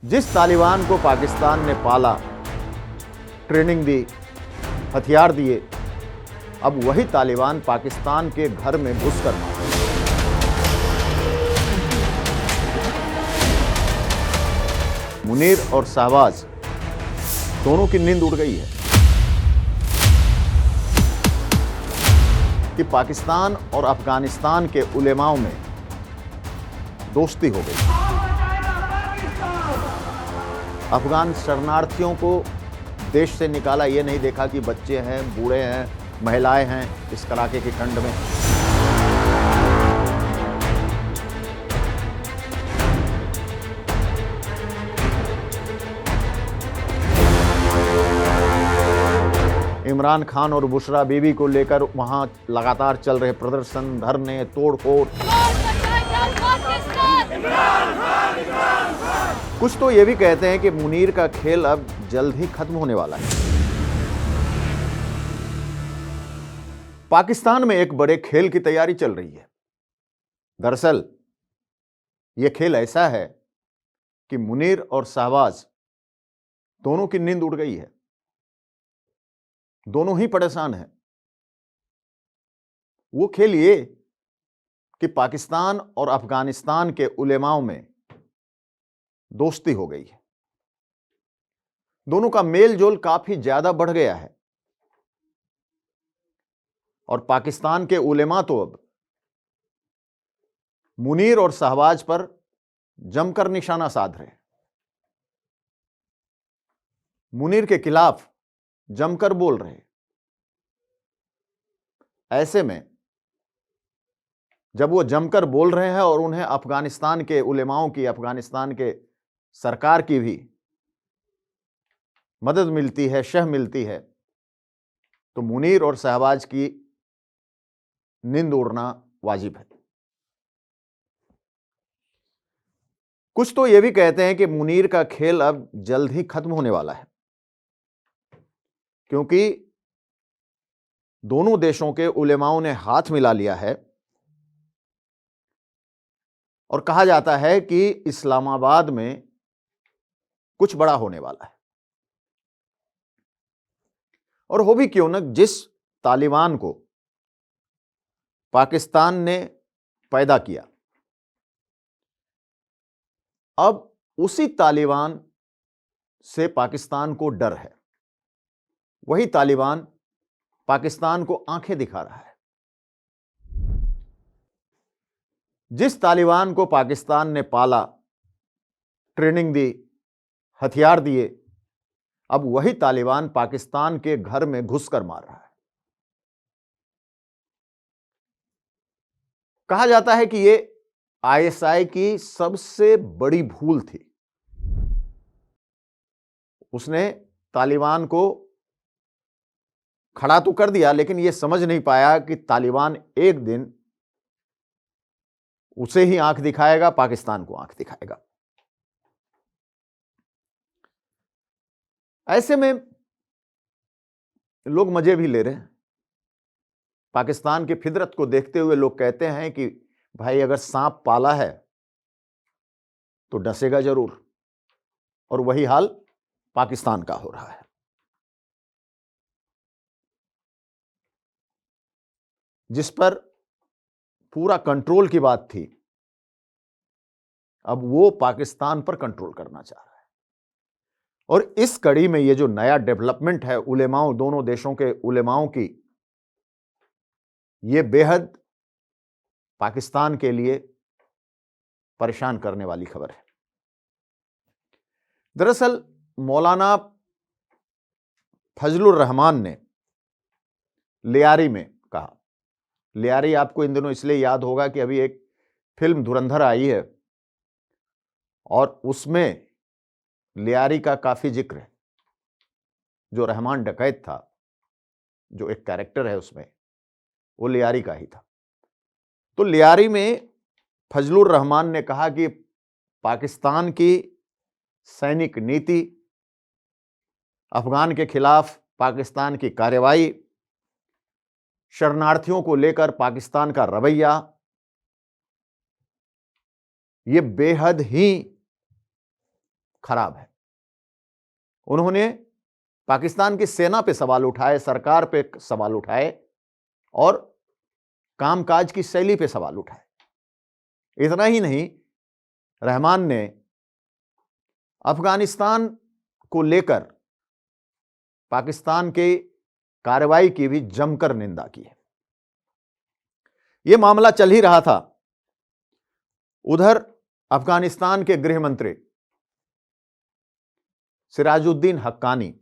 जिस तालिबान को पाकिस्तान ने पाला, ट्रेनिंग दी, हथियार दिए, अब वही तालिबान पाकिस्तान के घर में घुसकर मारा। मुनीर और शहबाज दोनों की नींद उड़ गई है कि पाकिस्तान और अफगानिस्तान के उलेमाओं में दोस्ती हो गई। अफगान शरणार्थियों को देश से निकाला, ये नहीं देखा कि बच्चे हैं, बूढ़े हैं, महिलाएं हैं इस कड़ाके की ठंड में। इमरान खान और बुशरा बीबी को लेकर वहां लगातार चल रहे प्रदर्शन, धरने, तोड़फोड़। कुछ तो ये भी कहते हैं कि मुनीर का खेल अब जल्द ही खत्म होने वाला है। पाकिस्तान में एक बड़े खेल की तैयारी चल रही है। दरअसल यह खेल ऐसा है कि मुनीर और शहबाज दोनों की नींद उड़ गई है, दोनों ही परेशान हैं। वो खेल ये कि पाकिस्तान और अफगानिस्तान के उलेमाओं में दोस्ती हो गई है। दोनों का मेल जोल काफी ज्यादा बढ़ गया है और पाकिस्तान के उलेमा तो अब मुनीर और शहबाज पर जमकर निशाना साध रहे हैं। मुनीर के खिलाफ जमकर बोल रहे हैं। ऐसे में जब वो जमकर बोल रहे हैं और उन्हें अफगानिस्तान के उलेमाओं की, अफगानिस्तान के सरकार की भी मदद मिलती है, शह मिलती है, तो मुनीर और शहबाज की नींद उड़ना वाजिब है। कुछ तो यह भी कहते हैं कि मुनीर का खेल अब जल्द ही खत्म होने वाला है, क्योंकि दोनों देशों के उलेमाओं ने हाथ मिला लिया है और कहा जाता है कि इस्लामाबाद में कुछ बड़ा होने वाला है। और हो भी क्यों न, जिस तालिबान को पाकिस्तान ने पैदा किया, अब उसी तालिबान से पाकिस्तान को डर है। वही तालिबान पाकिस्तान को आंखें दिखा रहा है। जिस तालिबान को पाकिस्तान ने पाला, ट्रेनिंग दी, हथियार दिए, अब वही तालिबान पाकिस्तान के घर में घुसकर मार रहा है। कहा जाता है कि यह आईएसआई की सबसे बड़ी भूल थी। उसने तालिबान को खड़ा तो कर दिया, लेकिन यह समझ नहीं पाया कि तालिबान एक दिन उसे ही आंख दिखाएगा, पाकिस्तान को आंख दिखाएगा। ऐसे में लोग मजे भी ले रहे हैं। पाकिस्तान की फितरत को देखते हुए लोग कहते हैं कि भाई, अगर सांप पाला है तो डसेगा जरूर, और वही हाल पाकिस्तान का हो रहा है। जिस पर पूरा कंट्रोल की बात थी, अब वो पाकिस्तान पर कंट्रोल करना चाह रहा है। और इस कड़ी में ये जो नया डेवलपमेंट है उलेमाओं, दोनों देशों के उलेमाओं की, ये बेहद पाकिस्तान के लिए परेशान करने वाली खबर है। दरअसल मौलाना फजलुर रहमान ने लियारी में कहा, लियारी आपको इन दिनों इसलिए याद होगा कि अभी एक फिल्म धुरंधर आई है और उसमें लियारी का काफी जिक्र है। जो रहमान डकैत था, जो एक कैरेक्टर है उसमें, वो लियारी का ही था। तो लियारी में फजलुर रहमान ने कहा कि पाकिस्तान की सैनिक नीति, अफगान के खिलाफ पाकिस्तान की कार्रवाई, शरणार्थियों को लेकर पाकिस्तान का रवैया, यह बेहद ही खराब है। उन्होंने पाकिस्तान की सेना पे सवाल उठाए, सरकार पे सवाल उठाए और कामकाज की शैली पे सवाल उठाए। इतना ही नहीं, रहमान ने अफगानिस्तान को लेकर पाकिस्तान के कार्रवाई की भी जमकर निंदा की है। यह मामला चल ही रहा था, उधर अफगानिस्तान के गृह मंत्री सिराजुद्दीन हक्कानी,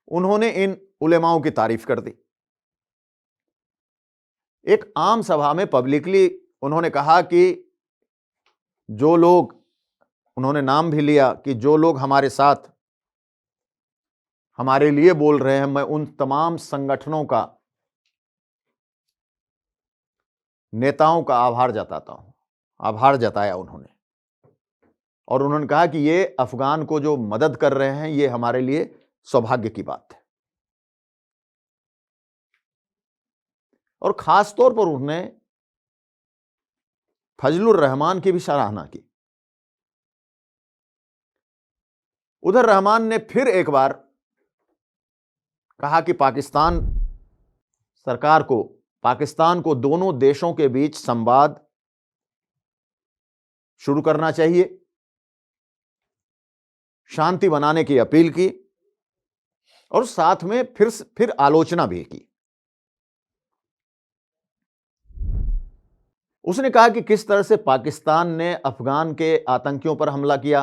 उन्होंने इन उलेमाओं की तारीफ कर दी। एक आम सभा में पब्लिकली उन्होंने कहा कि जो लोग, उन्होंने नाम भी लिया कि जो लोग हमारे साथ हमारे लिए बोल रहे हैं, मैं उन तमाम संगठनों का, नेताओं का आभार जताता हूं। आभार जताया उन्होंने, और उन्होंने कहा कि ये अफगान को जो मदद कर रहे हैं, ये हमारे लिए सौभाग्य की बात है। और खास तौर पर उन्होंने फजलुर रहमान की भी सराहना की। उधर रहमान ने फिर एक बार कहा कि पाकिस्तान सरकार को, पाकिस्तान को दोनों देशों के बीच संवाद शुरू करना चाहिए, शांति बनाने की अपील की और साथ में फिर आलोचना भी की। उसने कहा कि किस तरह से पाकिस्तान ने अफगान के आतंकियों पर हमला किया,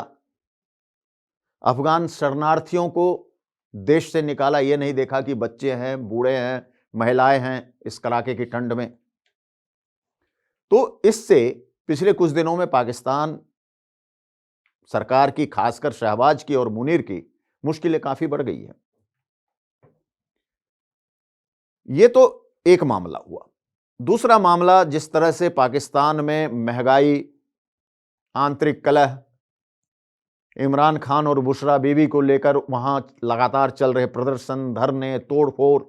अफगान शरणार्थियों को देश से निकाला, यह नहीं देखा कि बच्चे हैं, बूढ़े हैं, महिलाएं हैं इस कड़ाके की ठंड में। तो इससे पिछले कुछ दिनों में पाकिस्तान सरकार की, खासकर शहबाज की और मुनीर की, मुश्किलें काफी बढ़ गई है। यह तो एक मामला हुआ। दूसरा मामला, जिस तरह से पाकिस्तान में महंगाई, आंतरिक कलह, इमरान खान और बुशरा बीबी को लेकर वहां लगातार चल रहे प्रदर्शन, धरने, तोड़फोड़,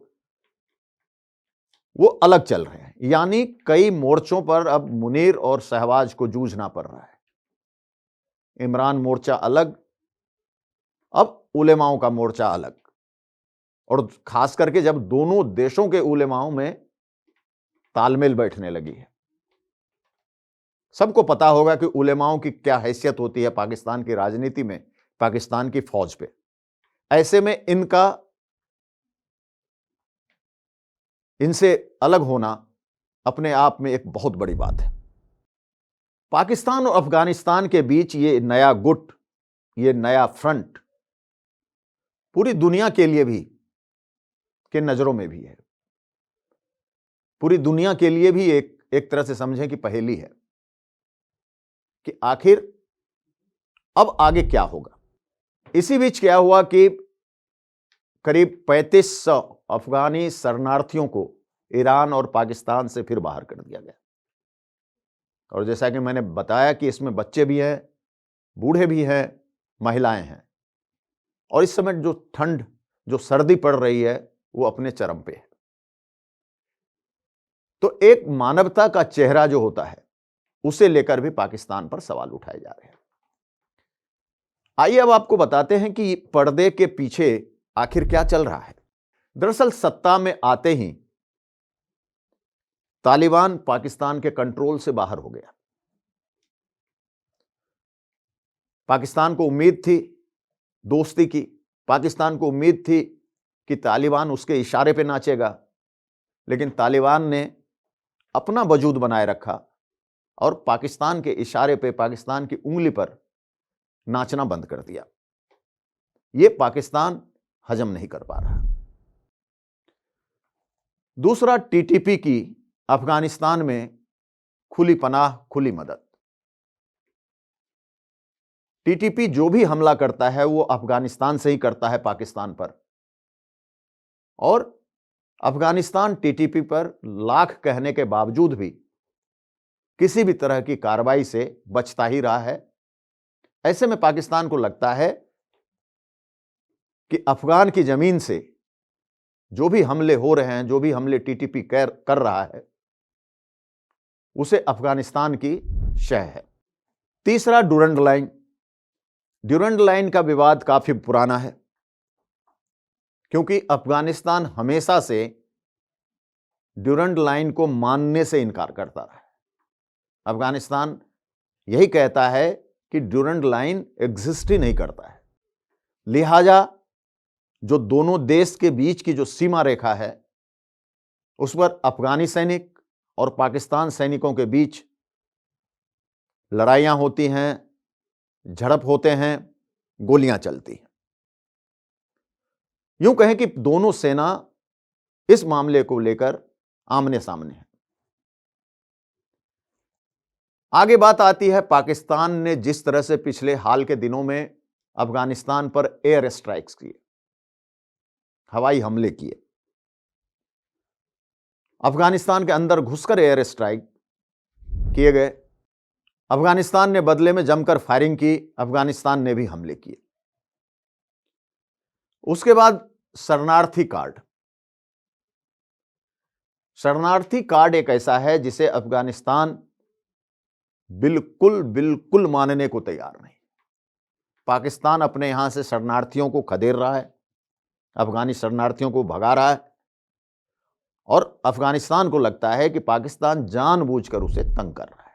वो अलग चल रहे हैं। यानी कई मोर्चों पर अब मुनीर और शहबाज को जूझना पड़ रहा है। इमरान मोर्चा अलग, अब उलेमाओं का मोर्चा अलग, और खास करके जब दोनों देशों के उलेमाओं में तालमेल बैठने लगी है। सबको पता होगा कि उलेमाओं की क्या हैसियत होती है पाकिस्तान की राजनीति में, पाकिस्तान की फौज पे। ऐसे में इनसे अलग होना अपने आप में एक बहुत बड़ी बात है। पाकिस्तान और अफगानिस्तान के बीच ये नया गुट, ये नया फ्रंट पूरी दुनिया के लिए भी, के नजरों में भी है, पूरी दुनिया के लिए भी एक तरह से समझें कि पहेली है कि आखिर अब आगे क्या होगा। इसी बीच क्या हुआ कि करीब 3500 अफगानी शरणार्थियों को ईरान और पाकिस्तान से फिर बाहर कर दिया गया। और जैसा कि मैंने बताया कि इसमें बच्चे भी हैं, बूढ़े भी हैं, महिलाएं हैं, और इस समय जो ठंड, जो सर्दी पड़ रही है, वो अपने चरम पे है। तो एक मानवता का चेहरा जो होता है, उसे लेकर भी पाकिस्तान पर सवाल उठाए जा रहे हैं। आइए अब आपको बताते हैं कि पर्दे के पीछे आखिर क्या चल रहा है। दरअसल सत्ता में आते ही तालिबान पाकिस्तान के कंट्रोल से बाहर हो गया। पाकिस्तान को उम्मीद थी दोस्ती की, पाकिस्तान को उम्मीद थी कि तालिबान उसके इशारे पे नाचेगा, लेकिन तालिबान ने अपना वजूद बनाए रखा और पाकिस्तान के इशारे पे, पाकिस्तान की उंगली पर नाचना बंद कर दिया। यह पाकिस्तान हजम नहीं कर पा रहा। दूसरा, टीटीपी की अफगानिस्तान में खुली पनाह, खुली मदद। टीटीपी जो भी हमला करता है वो अफगानिस्तान से ही करता है पाकिस्तान पर, और अफगानिस्तान टीटीपी पर लाख कहने के बावजूद भी किसी भी तरह की कार्रवाई से बचता ही रहा है। ऐसे में पाकिस्तान को लगता है कि अफगान की जमीन से जो भी हमले हो रहे हैं, जो भी हमले टीटीपी कर रहा है, उसे अफगानिस्तान की शह है। तीसरा, डूरंड लाइन, ड्यूरेंट लाइन का विवाद काफी पुराना है, क्योंकि अफगानिस्तान हमेशा से ड्यूरेंट लाइन को मानने से इनकार करता रहा है। अफगानिस्तान यही कहता है कि ड्यूरेंट लाइन एग्जिस्ट ही नहीं करता है, लिहाजा जो दोनों देश के बीच की जो सीमा रेखा है उस पर अफगानी सैनिक और पाकिस्तान सैनिकों के बीच लड़ाइयां होती हैं, झड़प होते हैं, गोलियां चलती हैं। यूं कहें कि दोनों सेना इस मामले को लेकर आमने सामने है। आगे बात आती है पाकिस्तान ने जिस तरह से पिछले हाल के दिनों में अफगानिस्तान पर एयर स्ट्राइक्स किए, हवाई हमले किए, अफगानिस्तान के अंदर घुसकर एयर स्ट्राइक किए गए, अफगानिस्तान ने बदले में जमकर फायरिंग की, अफगानिस्तान ने भी हमले किए। उसके बाद शरणार्थी कार्ड। शरणार्थी कार्ड एक ऐसा है जिसे अफगानिस्तान बिल्कुल मानने को तैयार नहीं। पाकिस्तान अपने यहां से शरणार्थियों को खदेड़ रहा है, अफगानी शरणार्थियों को भगा रहा है, और अफगानिस्तान को लगता है कि पाकिस्तान जानबूझकर उसे तंग कर रहा है।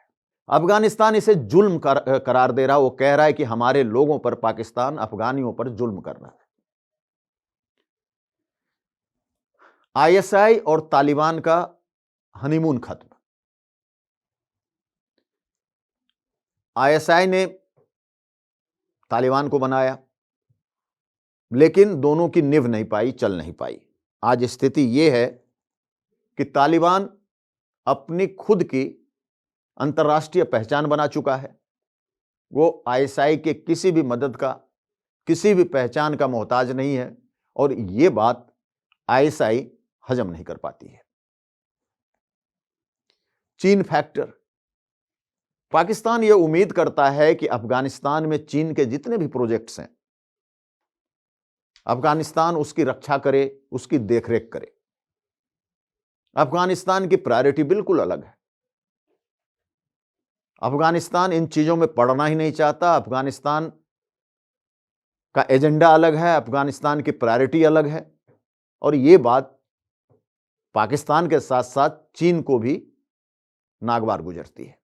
अफगानिस्तान इसे जुल्म करार दे रहा है। वो कह रहा है कि हमारे लोगों पर पाकिस्तान अफगानियों पर जुल्म कर रहा है। आईएसआई और तालिबान का हनीमून खत्म। आईएसआई ने तालिबान को बनाया, लेकिन दोनों की निभ नहीं पाई, चल नहीं पाई। आज स्थिति यह है कि तालिबान अपनी खुद की अंतर्राष्ट्रीय पहचान बना चुका है। वो आईएसआई के किसी भी मदद का, किसी भी पहचान का मोहताज नहीं है, और यह बात आईएसआई हजम नहीं कर पाती है। चीन फैक्टर। पाकिस्तान यह उम्मीद करता है कि अफगानिस्तान में चीन के जितने भी प्रोजेक्ट्स हैं, अफगानिस्तान उसकी रक्षा करे, उसकी देखरेख करे। अफगानिस्तान की प्रायोरिटी बिल्कुल अलग है। अफगानिस्तान इन चीजों में पड़ना ही नहीं चाहता। अफगानिस्तान का एजेंडा अलग है, अफगानिस्तान की प्रायोरिटी अलग है, और यह बात पाकिस्तान के साथ साथ चीन को भी नागवार गुजरती है।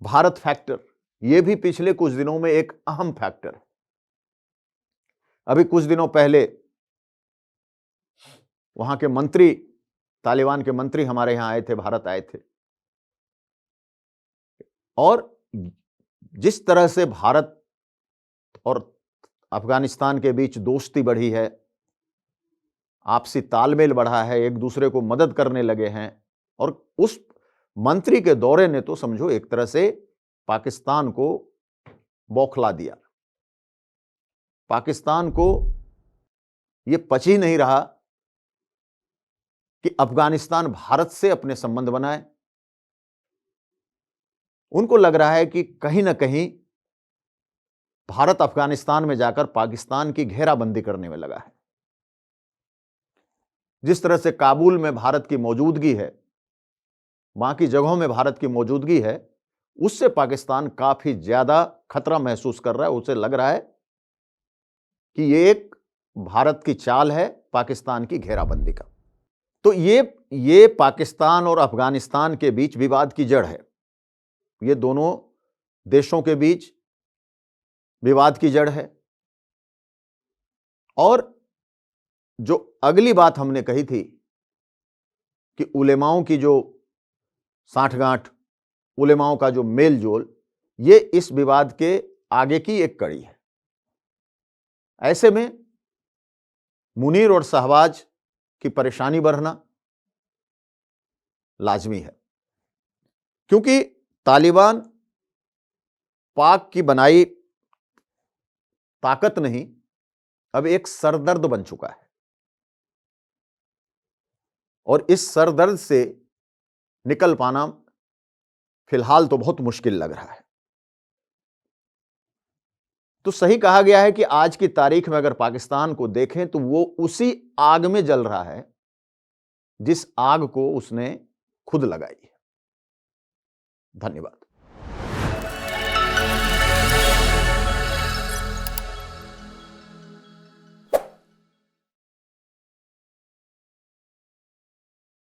भारत फैक्टर, यह भी पिछले कुछ दिनों में एक अहम फैक्टर है। अभी कुछ दिनों पहले वहां के मंत्री, तालिबान के मंत्री हमारे यहां आए थे, भारत आए थे, और जिस तरह से भारत और अफगानिस्तान के बीच दोस्ती बढ़ी है, आपसी तालमेल बढ़ा है, एक दूसरे को मदद करने लगे हैं, और उस मंत्री के दौरे ने तो समझो एक तरह से पाकिस्तान को बौखला दिया। पाकिस्तान को यह पच ही नहीं रहा कि अफगानिस्तान भारत से अपने संबंध बनाए। उनको लग रहा है कि कहीं ना कहीं भारत अफगानिस्तान में जाकर पाकिस्तान की घेराबंदी करने में लगा है। जिस तरह से काबुल में भारत की मौजूदगी है, बाकी जगहों में भारत की मौजूदगी है, उससे पाकिस्तान काफी ज्यादा खतरा महसूस कर रहा है। उसे लग रहा है कि यह एक भारत की चाल है पाकिस्तान की घेराबंदी का। तो ये पाकिस्तान और अफगानिस्तान के बीच विवाद की जड़ है। ये दोनों देशों के बीच विवाद की जड़ है। और जो अगली बात हमने कही थी कि उलेमाओं की जो साठगांठ, उलेमाओं का जो मेल जोल, ये इस विवाद के आगे की एक कड़ी है। ऐसे में मुनीर और शहबाज की परेशानी बढ़ना लाजमी है, क्योंकि तालिबान पाक की बनाई ताकत नहीं, अब एक सरदर्द बन चुका है, और इस सरदर्द से निकल पाना फिलहाल तो बहुत मुश्किल लग रहा है। तो सही कहा गया है कि आज की तारीख में अगर पाकिस्तान को देखें तो वो उसी आग में जल रहा है जिस आग को उसने खुद लगाई है। धन्यवाद।